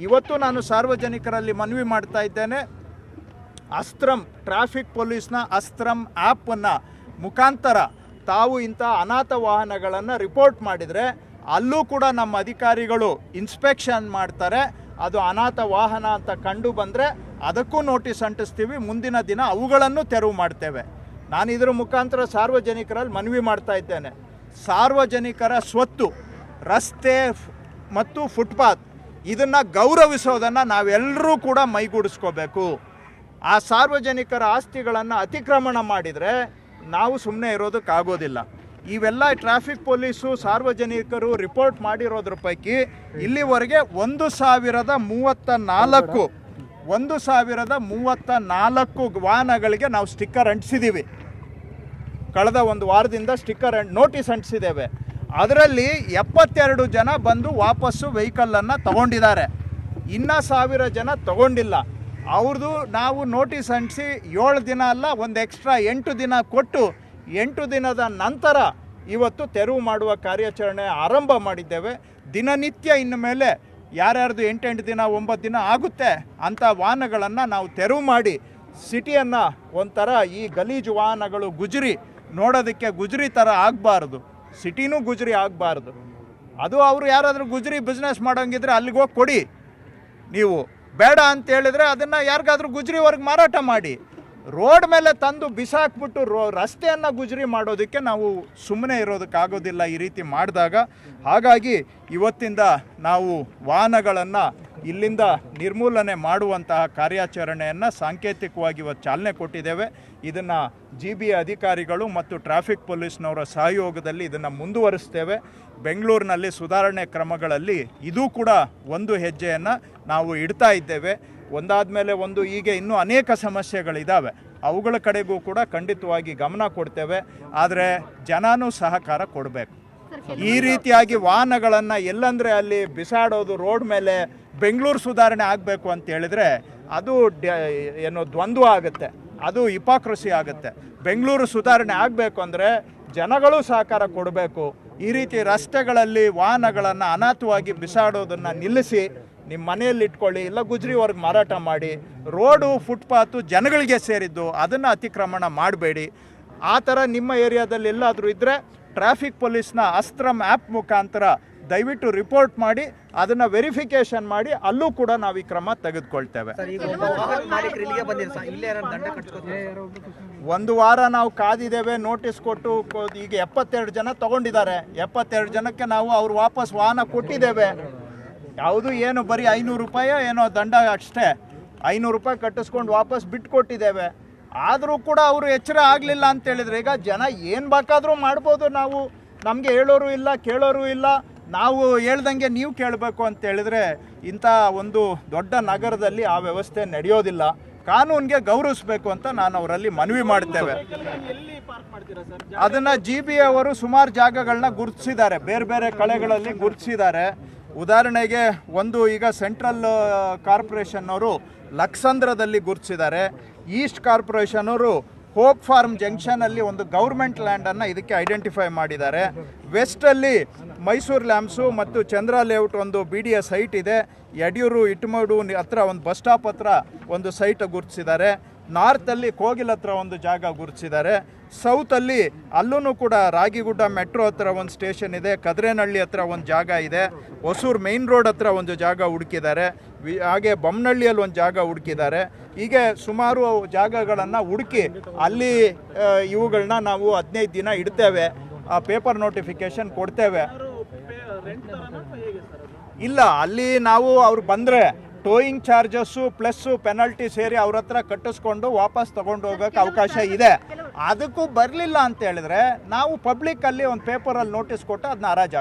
ಇವತ್ತು ನಾನು ಸಾರ್ವಜನಿಕರಲ್ಲಿ ಮನವಿ ಮಾಡ್ತಾ ಇದ್ದೇನೆ, ಅಸ್ತ್ರಂ ಟ್ರಾಫಿಕ್ ಪೊಲೀಸ್ನ ಅಸ್ತ್ರಂ ಆ್ಯಪನ್ನು ಮುಖಾಂತರ ತಾವು ಇಂಥ ಅನಾಥ ವಾಹನಗಳನ್ನು ರಿಪೋರ್ಟ್ ಮಾಡಿದರೆ ಅಲ್ಲೂ ಕೂಡ ನಮ್ಮ ಅಧಿಕಾರಿಗಳು ಇನ್ಸ್ಪೆಕ್ಷನ್ ಮಾಡ್ತಾರೆ. ಅದು ಅನಾಥ ವಾಹನ ಅಂತ ಕಂಡು ಬಂದರೆ ಅದಕ್ಕೂ ನೋಟಿಸ್ ಅಂಟಿಸ್ತೀವಿ. ಮುಂದಿನ ದಿನ ಅವುಗಳನ್ನು ತೆರವು ಮಾಡ್ತೇವೆ. ನಾನು ಇದರ ಮುಖಾಂತರ ಸಾರ್ವಜನಿಕರಲ್ಲಿ ಮನವಿ ಮಾಡ್ತಾ ಇದ್ದೇನೆ, ಸಾರ್ವಜನಿಕರ ಸ್ವತ್ತು ರಸ್ತೆ ಮತ್ತು ಫುಟ್ಪಾತ್ ಇದನ್ನು ಗೌರವಿಸೋದನ್ನು ನಾವೆಲ್ಲರೂ ಕೂಡ ಮೈಗೂಡಿಸ್ಕೋಬೇಕು. ಆ ಸಾರ್ವಜನಿಕರ ಆಸ್ತಿಗಳನ್ನು ಅತಿಕ್ರಮಣ ಮಾಡಿದರೆ ನಾವು ಸುಮ್ಮನೆ ಇರೋದಕ್ಕಾಗೋದಿಲ್ಲ. ಇವೆಲ್ಲ ಟ್ರಾಫಿಕ್ ಪೊಲೀಸು ಸಾರ್ವಜನಿಕರು ರಿಪೋರ್ಟ್ ಮಾಡಿರೋದ್ರ ಪೈಕಿ ಇಲ್ಲಿವರೆಗೆ 1034 ವಾಹನಗಳಿಗೆ ನಾವು ಸ್ಟಿಕ್ಕರ್ ಅಂಟಿಸಿದ್ದೀವಿ. ಕಳೆದ ಒಂದು ವಾರದಿಂದ ಸ್ಟಿಕ್ಕರ್ ನೋಟಿಸ್ ಅಂಟಿಸಿದ್ದೇವೆ. ಅದರಲ್ಲಿ 72 ಜನ ಬಂದು ವಾಪಸ್ಸು ವೆಹಿಕಲನ್ನು ತಗೊಂಡಿದ್ದಾರೆ. ಇನ್ನೂ 1000 ಜನ ತಗೊಂಡಿಲ್ಲ. ಅವ್ರದ್ದು ನಾವು ನೋಟಿಸ್ ಅಂಟಿಸಿ 7 ದಿನ ಅಲ್ಲ, ಒಂದು ಎಕ್ಸ್ಟ್ರಾ 8 ದಿನ ಕೊಟ್ಟು 8 ದಿನದ ನಂತರ ಇವತ್ತು ತೆರವು ಮಾಡುವ ಕಾರ್ಯಾಚರಣೆ ಆರಂಭ ಮಾಡಿದ್ದೇವೆ. ದಿನನಿತ್ಯ ಇನ್ನು ಮೇಲೆ ಯಾರ್ಯಾರ್ದು 8 ದಿನ 9 ದಿನ ಆಗುತ್ತೆ ಅಂಥ ವಾಹನಗಳನ್ನು ನಾವು ತೆರವು ಮಾಡಿ ಸಿಟಿಯನ್ನು ಒಂಥರ ಈ ಗಲೀಜು ವಾಹನಗಳು ಗುಜರಿ ನೋಡೋದಕ್ಕೆ ಗುಜರಿ ಥರ ಆಗಬಾರ್ದು, ಸಿಟಿನೂ ಗುಜರಿ ಆಗಬಾರ್ದು. ಅದು ಅವರು ಯಾರಾದರೂ ಗುಜರಿ ಬಿಸ್ನೆಸ್ ಮಾಡೋಂಗಿದ್ರೆ ಅಲ್ಲಿಗೆ ಹೋಗಿ ಕೊಡಿ. ನೀವು ಬೇಡ ಅಂತ ಹೇಳಿದರೆ ಅದನ್ನು ಯಾರಿಗಾದ್ರೂ ಗುಜರಿವರೆಗೆ ಮಾರಾಟ ಮಾಡಿ. ರೋಡ್ ಮೇಲೆ ತಂದು ಬಿಸಾಕ್ಬಿಟ್ಟು ರಸ್ತೆಯನ್ನು ಗುಜರಿ ಮಾಡೋದಕ್ಕೆ ನಾವು ಸುಮ್ಮನೆ ಇರೋದಕ್ಕಾಗೋದಿಲ್ಲ ಈ ರೀತಿ ಮಾಡಿದಾಗ. ಹಾಗಾಗಿ ಇವತ್ತಿಂದ ನಾವು ವಾಹನಗಳನ್ನು ಇಲ್ಲಿಂದ ನಿರ್ಮೂಲನೆ ಮಾಡುವಂತಹ ಕಾರ್ಯಾಚರಣೆಯನ್ನು ಸಾಂಕೇತಿಕವಾಗಿ ಇವತ್ತು ಚಾಲನೆ ಕೊಟ್ಟಿದ್ದೇವೆ. ಇದನ್ನು GBA ಅಧಿಕಾರಿಗಳು ಮತ್ತು ಟ್ರಾಫಿಕ್ ಪೊಲೀಸ್ನವರ ಸಹಯೋಗದಲ್ಲಿ ಇದನ್ನು ಮುಂದುವರಿಸ್ತೇವೆ. ಬೆಂಗಳೂರಿನಲ್ಲಿ ಸುಧಾರಣೆ ಕ್ರಮಗಳಲ್ಲಿ ಇದೂ ಕೂಡ ಒಂದು ಹೆಜ್ಜೆಯನ್ನು ನಾವು ಇಡ್ತಾ ಇದ್ದೇವೆ. ಒಂದಾದ ಮೇಲೆ ಒಂದು ಹೀಗೆ ಇನ್ನೂ ಅನೇಕ ಸಮಸ್ಯೆಗಳಿದ್ದಾವೆ, ಅವುಗಳ ಕಡೆಗೂ ಕೂಡ ಖಂಡಿತವಾಗಿ ಗಮನ ಕೊಡ್ತೇವೆ. ಆದರೆ ಜನನೂ ಸಹಕಾರ ಕೊಡಬೇಕು. ಈ ರೀತಿಯಾಗಿ ವಾಹನಗಳನ್ನು ಎಲ್ಲಂದರೆ ಅಲ್ಲಿ ಬಿಸಾಡೋದು ರೋಡ್ ಮೇಲೆ ಬೆಂಗಳೂರು ಸುಧಾರಣೆ ಆಗಬೇಕು ಅಂತ ಹೇಳಿದರೆ ಅದು ಏನೋ ದ್ವಂದ್ವ ಆಗುತ್ತೆ, ಅದು ಹಿಪಾಕ್ರಸಿ ಆಗುತ್ತೆ. ಬೆಂಗಳೂರು ಸುಧಾರಣೆ ಆಗಬೇಕು ಅಂದರೆ ಜನಗಳು ಸಹಕಾರ ಕೊಡಬೇಕು. ಈ ರೀತಿ ರಸ್ತೆಗಳಲ್ಲಿ ವಾಹನಗಳನ್ನು ಅನಾಥವಾಗಿ ಬಿಸಾಡೋದನ್ನು ನಿಲ್ಲಿಸಿ ನಿಮ್ಮ ಮನೆಯಲ್ಲಿ ಇಟ್ಕೊಳ್ಳಿ, ಇಲ್ಲ ಗುಜರಿವರೆಗೆ ಮಾರಾಟ ಮಾಡಿ. ರೋಡು ಫುಟ್ಪಾತು ಜನಗಳಿಗೆ ಸೇರಿದ್ದು, ಅದನ್ನು ಅತಿಕ್ರಮಣ ಮಾಡಬೇಡಿ. ಆ ಥರ ನಿಮ್ಮ ಏರಿಯಾದಲ್ಲಿ ಎಲ್ಲಾದರೂ ಇದ್ದರೆ ಟ್ರಾಫಿಕ್ ಪೊಲೀಸ್ನ ಅಸ್ತ್ರಂ ಆ್ಯಪ್ ಮುಖಾಂತರ ದಯವಿಟ್ಟು ರಿಪೋರ್ಟ್ ಮಾಡಿ ಅದನ್ನು ವೆರಿಫಿಕೇಷನ್ ಮಾಡಿ ಅಲ್ಲೂ ಕೂಡ ನಾವು ಈ ಕ್ರಮ ತೆಗೆದುಕೊಳ್ತೇವೆ. ಒಂದು ವಾರ ನಾವು ಕಾದಿದ್ದೇವೆ, ನೋಟಿಸ್ ಕೊಟ್ಟು ಈಗ 72 ಜನ ತಗೊಂಡಿದ್ದಾರೆ. 72 ಜನಕ್ಕೆ ನಾವು ಅವ್ರು ವಾಪಸ್ ವಾಹನ ಕೊಟ್ಟಿದ್ದೇವೆ. ಯಾವುದು ಏನು ಬರೀ 500 ರೂಪಾಯಿ ಏನೋ ದಂಡ ಅಷ್ಟೇ, 500 ರೂಪಾಯಿ ಕಟ್ಟಿಸ್ಕೊಂಡು ವಾಪಸ್ ಬಿಟ್ಕೊಟ್ಟಿದ್ದೇವೆ. ಆದರೂ ಕೂಡ ಅವರು ಎಚ್ಚರ ಆಗಲಿಲ್ಲ ಅಂತೇಳಿದರೆ ಈಗ ಜನ ಏನು ಬೇಕಾದರೂ ಮಾಡ್ಬೋದು. ನಾವು ನಮಗೆ ಹೇಳೋರು ಇಲ್ಲ, ಕೇಳೋರು ಇಲ್ಲ, ನಾವು ಹೇಳ್ದಂಗೆ ನೀವು ಕೇಳಬೇಕು ಅಂತೇಳಿದರೆ ಇಂಥ ಒಂದು ದೊಡ್ಡ ನಗರದಲ್ಲಿ ಆ ವ್ಯವಸ್ಥೆ ನಡೆಯೋದಿಲ್ಲ. ಕಾನೂನಿಗೆ ಗೌರವಿಸಬೇಕು ಅಂತ ನಾನು ಅವರಲ್ಲಿ ಮನವಿ ಮಾಡ್ತೇವೆ. ಅದನ್ನು GBA ಅವರು ಸುಮಾರು ಜಾಗಗಳನ್ನ ಗುರುತಿಸಿದ್ದಾರೆ, ಬೇರೆ ಬೇರೆ ಕಳೆಗಳಲ್ಲಿ ಗುರುತಿಸಿದ್ದಾರೆ. ಉದಾಹರಣೆಗೆ ಒಂದು ಈಗ ಸೆಂಟ್ರಲ್ ಕಾರ್ಪೊರೇಷನ್ ಅವರು ಲಕ್ಸಂದ್ರದಲ್ಲಿ ಗುರುತಿಸಿದ್ದಾರೆ. ಈಸ್ಟ್ ಕಾರ್ಪೊರೇಷನ್ ಅವರು ಹೋಪ್ ಫಾರ್ಮ್ ಜಂಕ್ಷನಲ್ಲಿ ಒಂದು ಗೌರ್ಮೆಂಟ್ ಲ್ಯಾಂಡನ್ನು ಇದಕ್ಕೆ ಐಡೆಂಟಿಫೈ ಮಾಡಿದ್ದಾರೆ. ವೆಸ್ಟಲ್ಲಿ ಮೈಸೂರು ಲ್ಯಾಂಬ್ಸು ಮತ್ತು ಚಂದ್ರ ಲೇಔಟ್ ಒಂದು BDA ಸೈಟ್ ಇದೆ. ಯಡಿಯೂರು ಇಟ್ಮಡು ಹತ್ರ ಒಂದು ಬಸ್ ಸ್ಟಾಪ್ ಹತ್ರ ಒಂದು ಸೈಟ್ ಗುರುತಿಸಿದ್ದಾರೆ. ನಾರ್ತಲ್ಲಿ ಕೋಗಿಲ್ ಹತ್ರ ಒಂದು ಜಾಗ ಗುರುತಿಸಿದ್ದಾರೆ. ಸೌತಲ್ಲಿ ಅಲ್ಲೂ ಕೂಡ ರಾಗಿಗುಡ್ಡ ಮೆಟ್ರೋ ಹತ್ರ ಒಂದು ಸ್ಟೇಷನ್ ಇದೆ. ಕದ್ರೇನಹಳ್ಳಿ ಹತ್ರ ಒಂದು ಜಾಗ ಇದೆ. ಹೊಸೂರು ಮೇನ್ ರೋಡ್ ಹತ್ರ ಒಂದು ಜಾಗ ಹುಡುಕಿದ್ದಾರೆ. ಹಾಗೆ ಬೊಮ್ಮನಹಳ್ಳಿಯಲ್ಲಿ ಒಂದು ಜಾಗ ಹುಡುಕಿದ್ದಾರೆ. ಹೀಗೆ ಸುಮಾರು ಜಾಗಗಳನ್ನು ಹುಡುಕಿ ಅಲ್ಲಿ ಇವುಗಳನ್ನ ನಾವು 15 ದಿನ ಇಡ್ತೇವೆ. ಆ ಪೇಪರ್ ನೋಟಿಫಿಕೇಶನ್ ಕೊಡ್ತೇವೆ. ಇಲ್ಲ, ಅಲ್ಲಿ ನಾವು ಅವ್ರು ಬಂದರೆ ಟೋಯಿಂಗ್ ಚಾರ್ಜಸ್ಸು ಪ್ಲಸ್ಸು ಪೆನಲ್ಟಿ ಸೇರಿ ಅವ್ರ ಹತ್ರ ಕಟ್ಟಿಸ್ಕೊಂಡು ವಾಪಸ್ ತೊಗೊಂಡು ಹೋಗೋಕ್ಕೆ ಅವಕಾಶ ಇದೆ. ಅದಕ್ಕೂ ಬರಲಿಲ್ಲ ಅಂತ ಹೇಳಿದ್ರೆ ನಾವು ಪಬ್ಲಿಕ್ಕಲ್ಲಿ ಒಂದು ಪೇಪರಲ್ಲಿ ನೋಟಿಸ್ ಕೊಟ್ಟು ಅದನ್ನ ಹರಾಜು